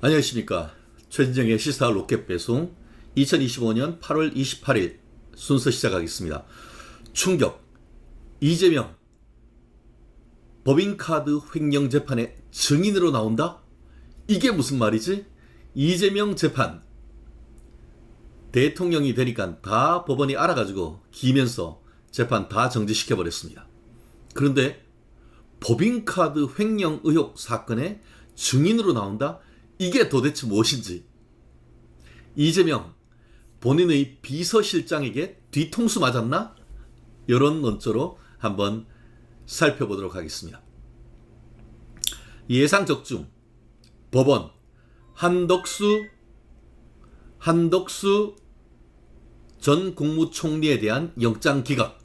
안녕하십니까. 최진정의 시사 로켓 배송 2025년 8월 28일 순서 시작하겠습니다. 충격. 이재명 법인카드 횡령 재판의 증인으로 나온다? 이게 무슨 말이지? 이재명 재판 대통령이 되니까 다 법원이 알아가지고 기면서 재판 다 정지시켜버렸습니다. 그런데 법인카드 횡령 의혹 사건의 증인으로 나온다? 이게 도대체 무엇인지, 이재명 본인의 비서실장에게 뒤통수 맞았나? 이런 논조로 한번 살펴보도록 하겠습니다. 예상 적중 법원 한덕수 전 국무총리에 대한 영장 기각.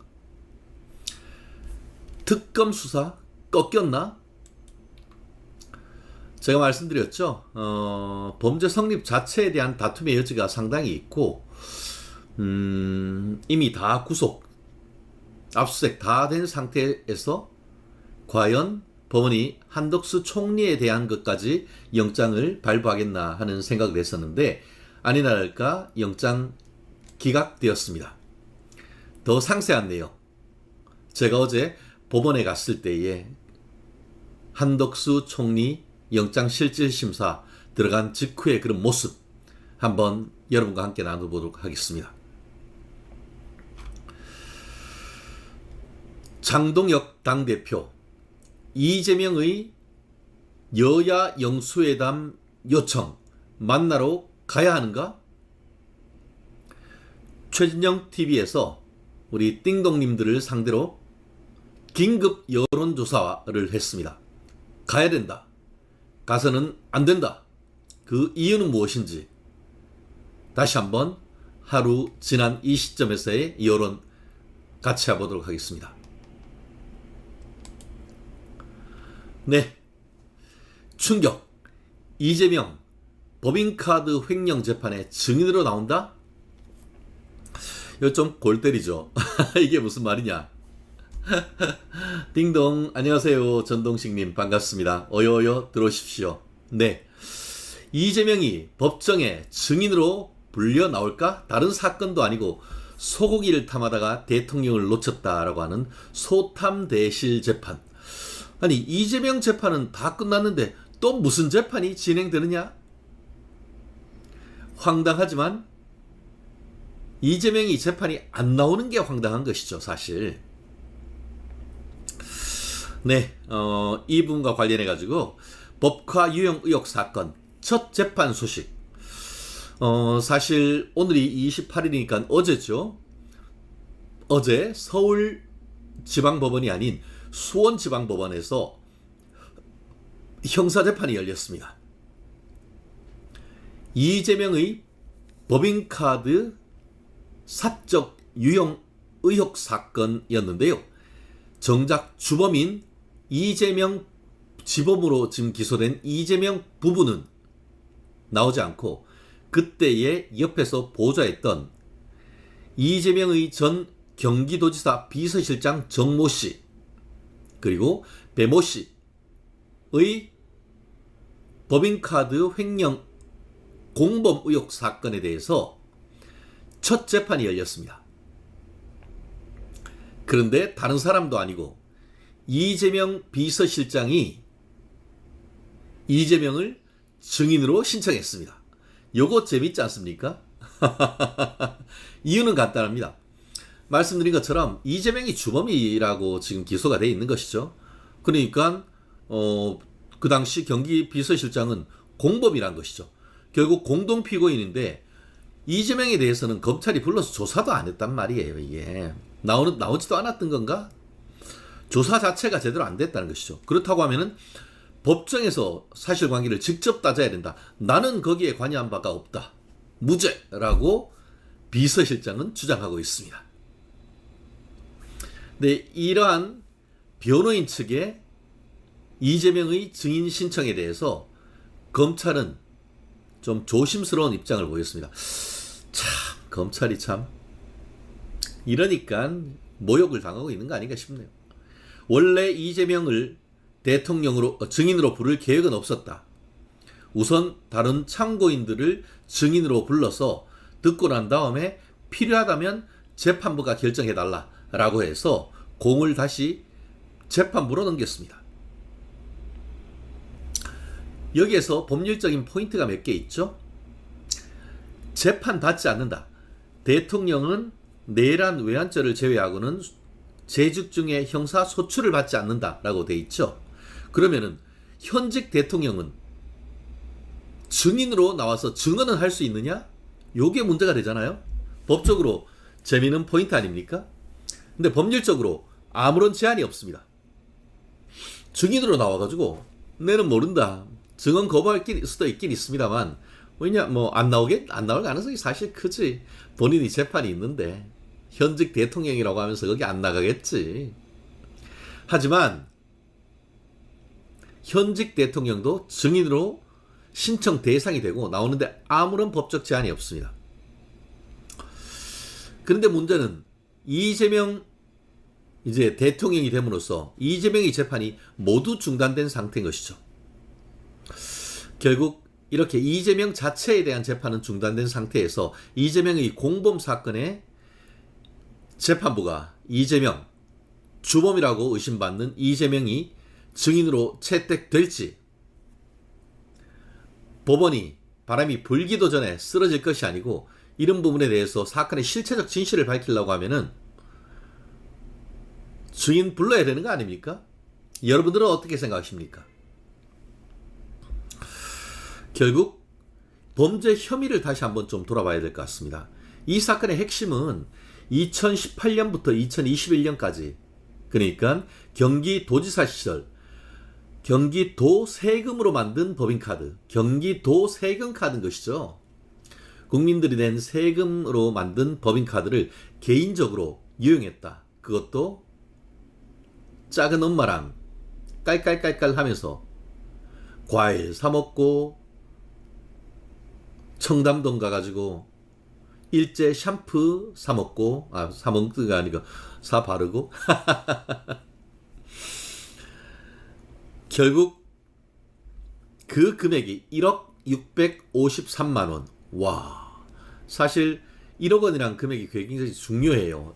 특검 수사 꺾였나? 제가 말씀드렸죠. 범죄 성립 자체에 대한 다툼의 여지가 상당히 있고, 이미 다 구속, 압수수색 다 된 상태에서 과연 법원이 한덕수 총리에 대한 것까지 영장을 발부하겠나 하는 생각을 했었는데, 아니나 다를까 영장 기각되었습니다. 더 상세한 내용, 제가 어제 법원에 갔을 때에 한덕수 총리 영장실질심사 들어간 직후의 그런 모습 한번 여러분과 함께 나눠보도록 하겠습니다. 장동혁 당대표, 이재명의 여야 영수회담 요청 만나러 가야 하는가? 최진영 TV에서 우리 띵동님들을 상대로 긴급 여론조사를 했습니다. 가야 된다. 가서는 안 된다. 그 이유는 무엇인지 다시 한번 하루 지난 이 시점에서의 여론 같이 해보도록 하겠습니다. 네, 충격. 이재명 법인카드 횡령 재판의 증인으로 나온다? 이거 좀 골 때리죠. 이게 무슨 말이냐. 띵동, 안녕하세요. 전동식님 반갑습니다. 어여어여 들어오십시오. 네, 이재명이 법정에 증인으로 불려 나올까? 다른 사건도 아니고 소고기를 탐하다가 대통령을 놓쳤다라고 하는 소탐대실 재판. 아니, 이재명 재판은 다 끝났는데 또 무슨 재판이 진행되느냐? 황당하지만 이재명이 재판이 안 나오는 게 황당한 것이죠, 사실. 네, 이 부분과 관련해 가지고 법카 유용 의혹 사건 첫 재판 소식. 사실 오늘이 28일이니까 어제죠. 어제 서울지방법원이 아닌 수원지방법원에서 형사재판이 열렸습니다. 이재명의 법인카드 사적 유용 의혹 사건이었는데요. 정작 주범인 이재명 지범으로 지금 기소된 이재명 부부는 나오지 않고 그때의 옆에서 보좌했던 이재명의 전 경기도지사 비서실장 정모 씨 그리고 배모 씨의 법인카드 횡령 공범 의혹 사건에 대해서 첫 재판이 열렸습니다. 그런데 다른 사람도 아니고 이재명 비서실장이 이재명을 증인으로 신청했습니다. 요거 재밌지 않습니까? 이유는 간단합니다. 말씀드린 것처럼 이재명이 주범이라고 지금 기소가 되어 있는 것이죠. 그러니까 그 당시 경기 비서실장은 공범이란 것이죠. 결국 공동 피고인인데 이재명에 대해서는 검찰이 불러서 조사도 안 했단 말이에요. 이게 나오지도 않았던 건가? 조사 자체가 제대로 안 됐다는 것이죠. 그렇다고 하면은 법정에서 사실관계를 직접 따져야 된다. 나는 거기에 관여한 바가 없다. 무죄라고 비서실장은 주장하고 있습니다. 네, 이러한 변호인 측의 이재명의 증인 신청에 대해서 검찰은 좀 조심스러운 입장을 보였습니다. 참, 검찰이 참 이러니까 모욕을 당하고 있는 거 아닌가 싶네요. 원래 이재명을 대통령으로 증인으로 부를 계획은 없었다. 우선 다른 참고인들을 증인으로 불러서 듣고 난 다음에 필요하다면 재판부가 결정해달라라고 해서 공을 다시 재판부로 넘겼습니다. 여기에서 법률적인 포인트가 몇 개 있죠. 재판받지 않는다. 대통령은 내란 외환죄를 제외하고는 재직 중에 형사 소출을 받지 않는다라고 돼 있죠. 그러면은 현직 대통령은 증인으로 나와서 증언을 할 수 있느냐? 요게 문제가 되잖아요. 법적으로 재미있는 포인트 아닙니까? 근데 법률적으로 아무런 제한이 없습니다. 증인으로 나와가지고 내는 모른다. 증언 거부할 수도 있긴 있습니다만 왜냐 안 나올 가능성이 사실 크지. 본인이 재판이 있는데 현직 대통령이라고 하면서 거기 안 나가겠지. 하지만 현직 대통령도 증인으로 신청 대상이 되고 나오는데 아무런 법적 제한이 없습니다. 그런데 문제는 이재명 이제 대통령이 됨으로써 이재명의 재판이 모두 중단된 상태인 것이죠. 결국 이렇게 이재명 자체에 대한 재판은 중단된 상태에서 이재명의 공범 사건에 재판부가 이재명 주범이라고 의심받는 이재명이 증인으로 채택될지 법원이 바람이 불기도 전에 쓰러질 것이 아니고 이런 부분에 대해서 사건의 실체적 진실을 밝히려고 하면은 증인 불러야 되는 거 아닙니까? 여러분들은 어떻게 생각하십니까? 결국 범죄 혐의를 다시 한번 좀 돌아봐야 될 것 같습니다. 이 사건의 핵심은 2018년부터 2021년까지 그러니까 경기도지사 시절 경기도 세금으로 만든 법인카드, 경기도 세금 카드인 것이죠. 국민들이 낸 세금으로 만든 법인카드를 개인적으로 이용했다. 그것도 작은 엄마랑 깔깔깔깔 하면서 과일 사 먹고 청담동 가가지고 일제 샴푸 사 먹고 사 먹는가 아니고 사 바르고 결국 그 금액이 1억 653만 원. 와, 사실 1억 원이란 금액이 굉장히 중요해요.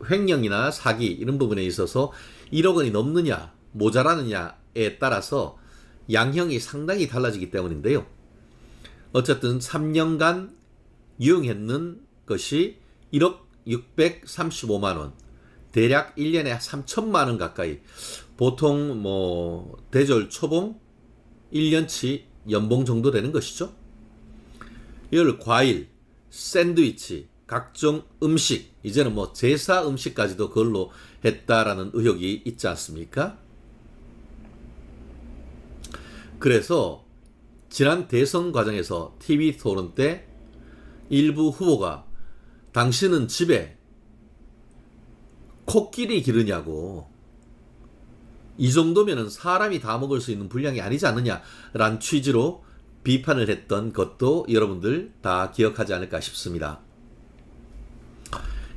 횡령이나 사기 이런 부분에 있어서 1억 원이 넘느냐 모자라느냐에 따라서 양형이 상당히 달라지기 때문인데요. 어쨌든 3년간 이용했는 것이 1억 635만 원, 대략 1년에 3천만 원 가까이. 보통 대졸 초봉 1년치 연봉 정도 되는 것이죠. 이걸 과일, 샌드위치, 각종 음식, 이제는 제사 음식까지도 그걸로 했다라는 의혹이 있지 않습니까? 그래서 지난 대선 과정에서 TV 토론 때 일부 후보가 당신은 집에 코끼리 기르냐고, 이 정도면은 사람이 다 먹을 수 있는 분량이 아니지 않느냐라는 취지로 비판을 했던 것도 여러분들 다 기억하지 않을까 싶습니다.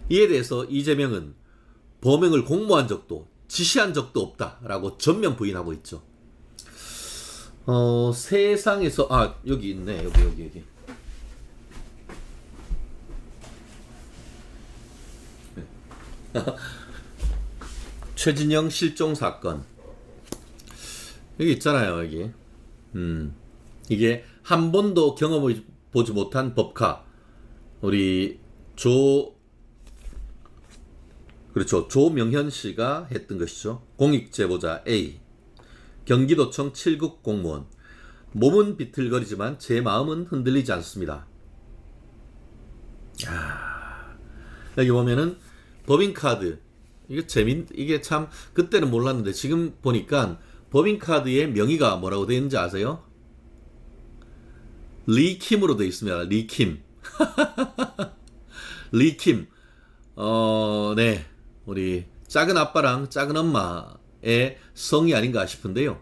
이에 대해서 이재명은 범행을 공모한 적도 지시한 적도 없다라고 전면 부인하고 있죠. 세상에서 여기 있네. 여기. 최진영 실종 사건. 여기 있잖아요, 여기. 이게 한 번도 경험을 보지 못한 법카. 우리 조명현 씨가 했던 것이죠. 공익제보자 A. 경기도청 7급 공무원. 몸은 비틀거리지만 제 마음은 흔들리지 않습니다. 여기 보면은 법인카드. 이게 참 그때는 몰랐는데 지금 보니까 법인카드의 명의가 뭐라고 되어 있는지 아세요? 리킴으로 되어 있습니다. 리킴. 리킴. 네. 우리 작은 아빠랑 작은 엄마의 성이 아닌가 싶은데요.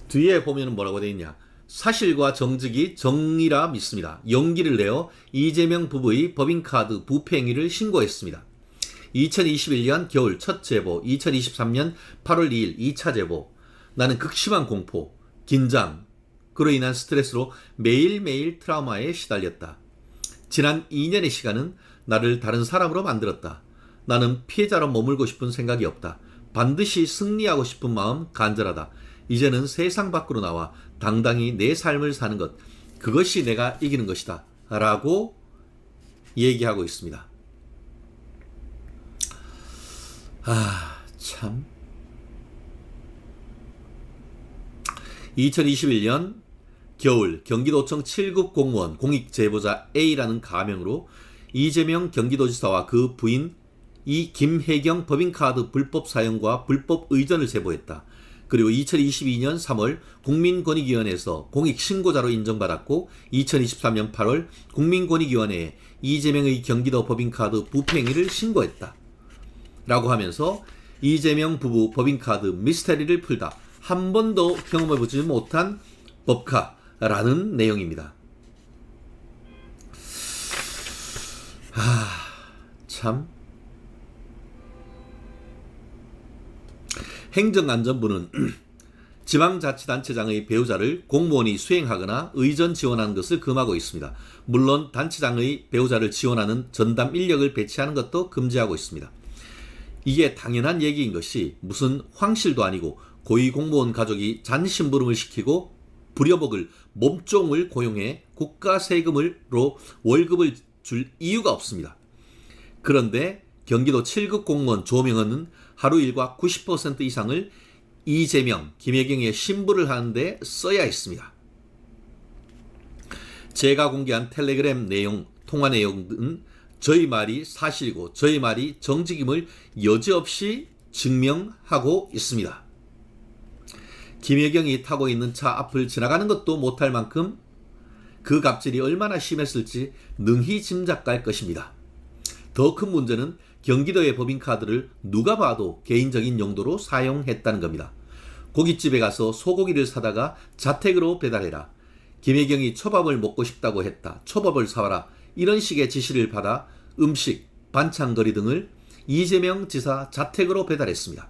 뒤에 보면은 뭐라고 되어 있냐. 사실과 정직이 정의라 믿습니다. 용기를 내어 이재명 부부의 법인카드 부패 행위를 신고했습니다. 2021년 겨울 첫 제보, 2023년 8월 2일 2차 제보, 나는 극심한 공포, 긴장, 그로 인한 스트레스로 매일매일 트라우마에 시달렸다. 지난 2년의 시간은 나를 다른 사람으로 만들었다. 나는 피해자로 머물고 싶은 생각이 없다. 반드시 승리하고 싶은 마음 간절하다. 이제는 세상 밖으로 나와 당당히 내 삶을 사는 것, 그것이 내가 이기는 것이다. 라고 얘기하고 있습니다. 참. 2021년 겨울 경기도청 7급 공무원 공익제보자 A라는 가명으로 이재명 경기도지사와 그 부인 이 김혜경 법인카드 불법 사용과 불법 의전을 제보했다. 그리고 2022년 3월 국민권익위원회에서 공익신고자로 인정받았고 2023년 8월 국민권익위원회에 이재명의 경기도 법인카드 부패행위를 신고했다. 라고 하면서 이재명 부부 법인카드 미스테리를 풀다. 한 번도 경험해보지 못한 법카라는 내용입니다. 참. 행정안전부는 지방자치단체장의 배우자를 공무원이 수행하거나 의전 지원하는 것을 금하고 있습니다. 물론 단체장의 배우자를 지원하는 전담 인력을 배치하는 것도 금지하고 있습니다. 이게 당연한 얘기인 것이 무슨 황실도 아니고 고위공무원 가족이 잔심부름을 시키고 부려먹을 몸종을 고용해 국가 세금으로 월급을 줄 이유가 없습니다. 그런데 경기도 7급 공무원 조명은은 하루 일과 90% 이상을 이재명, 김혜경의 신부를 하는데 써야 했습니다. 제가 공개한 텔레그램 내용, 통화 내용은 저희 말이 사실이고 저희 말이 정직임을 여지없이 증명하고 있습니다. 김혜경이 타고 있는 차 앞을 지나가는 것도 못할 만큼 그 갑질이 얼마나 심했을지 능히 짐작갈 것입니다. 더 큰 문제는 경기도의 법인카드를 누가 봐도 개인적인 용도로 사용했다는 겁니다. 고깃집에 가서 소고기를 사다가 자택으로 배달해라. 김혜경이 초밥을 먹고 싶다고 했다. 초밥을 사와라. 이런 식의 지시를 받아 음식, 반찬거리 등을 이재명 지사 자택으로 배달했습니다.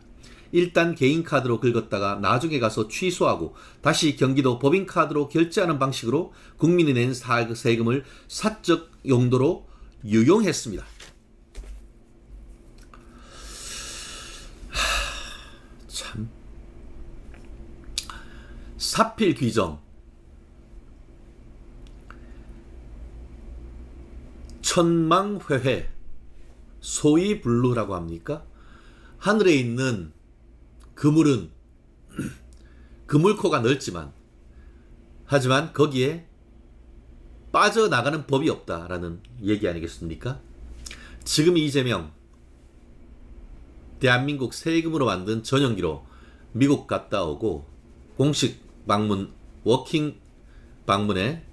일단 개인카드로 긁었다가 나중에 가서 취소하고 다시 경기도 법인카드로 결제하는 방식으로 국민이 낸 세금을 사적 용도로 유용했습니다. 참. 사필 규정. 천망회회, 소위 블루라고 합니까? 하늘에 있는 그물은 그물코가 넓지만 하지만 거기에 빠져나가는 법이 없다라는 얘기 아니겠습니까? 지금 이재명 대한민국 세금으로 만든 전용기로 미국 갔다 오고 공식 방문, 워킹 방문에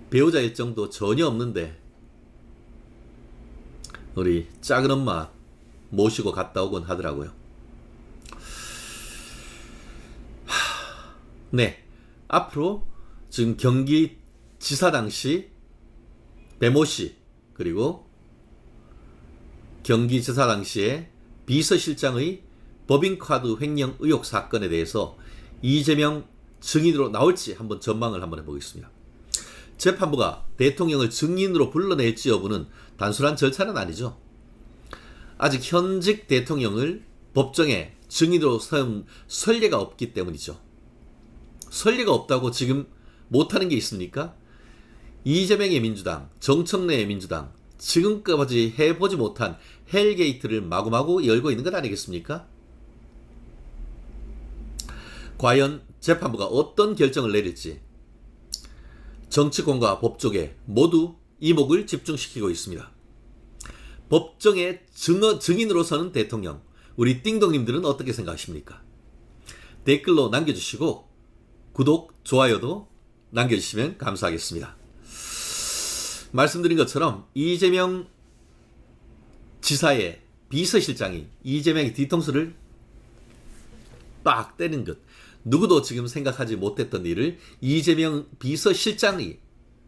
배우자 일정도 전혀 없는데 우리 작은 엄마 모시고 갔다 오곤 하더라고요. 네, 앞으로 지금 경기지사 당시 배모씨 그리고 경기지사 당시에 비서실장의 법인카드 횡령 의혹 사건에 대해서 이재명 증인으로 나올지 한번 전망을 한번 해보겠습니다. 재판부가 대통령을 증인으로 불러낼지 여부는 단순한 절차는 아니죠. 아직 현직 대통령을 법정에 증인으로 세운 선례가 없기 때문이죠. 선례가 없다고 지금 못하는 게 있습니까? 이재명의 민주당, 정청래의 민주당, 지금까지 해보지 못한 헬게이트를 마구마구 열고 있는 것 아니겠습니까? 과연 재판부가 어떤 결정을 내릴지 정치권과 법조계 모두 이목을 집중시키고 있습니다. 법정의 증인으로 서는 대통령, 우리 띵동님들은 어떻게 생각하십니까? 댓글로 남겨주시고 구독, 좋아요도 남겨주시면 감사하겠습니다. 말씀드린 것처럼 이재명 지사의 비서실장이 이재명의 뒤통수를 빡 때린 것, 누구도 지금 생각하지 못했던 일을 이재명 비서실장이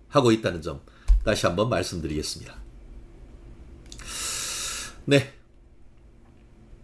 하고 있다는 점 다시 한번 말씀드리겠습니다. 네,